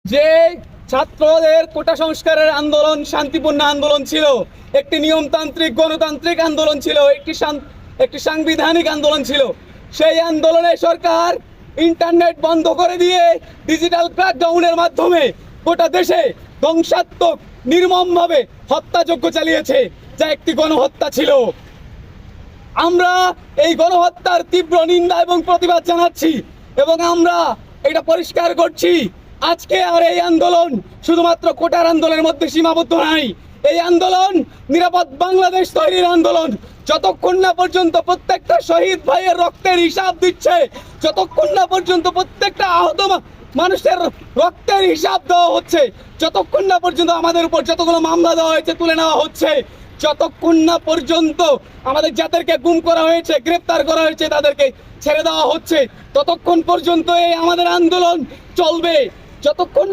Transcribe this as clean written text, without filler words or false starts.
যে ছাত্রদের কোটা সংস্কারের আন্দোলন শান্তিপূর্ণ আন্দোলন ছিল, একটি নিয়মতান্ত্রিক গণতান্ত্রিক আন্দোলন ছিল, একটি সাংবিধানিক আন্দোলন ছিল। সেই আন্দোলনে সরকার ইন্টারনেট বন্ধ করে দিয়ে ডিজিটাল ক্র্যাকডাউনের মাধ্যমে গোটা দেশে ধ্বংসাত্মক নির্মমভাবে হত্যাযজ্ঞ চালিয়েছে, যা একটি গণহত্যা ছিল। আমরা এই গণহত্যার তীব্র নিন্দা এবং প্রতিবাদ জানাচ্ছি এবং আমরা এটা পরিষ্কার করছি, আজকে আর এই আন্দোলন শুধুমাত্র কোটার আন্দোলনের মধ্যে সীমাবদ্ধ নাই। এই আন্দোলন নিরাপদ বাংলাদেশ তৈরির আন্দোলন। যতক্ষণ না পর্যন্ত প্রত্যেকটা শহীদ ভাইয়ের রক্তের হিসাব দিচ্ছে, যতক্ষণ না পর্যন্ত প্রত্যেকটা আহত মানুষের রক্তের হিসাব দেওয়া হচ্ছে, যতক্ষণ না পর্যন্ত আমাদের উপর যতগুলো মামলা দেওয়া হয়েছে তুলে নেওয়া হচ্ছে, যতক্ষণ না পর্যন্ত আমাদের যাদেরকে গুম করা হয়েছে, গ্রেপ্তার করা হয়েছে, তাদেরকে ছেড়ে দেওয়া হচ্ছে, ততক্ষণ পর্যন্ত এই আমাদের আন্দোলন চলবে। যতক্ষণ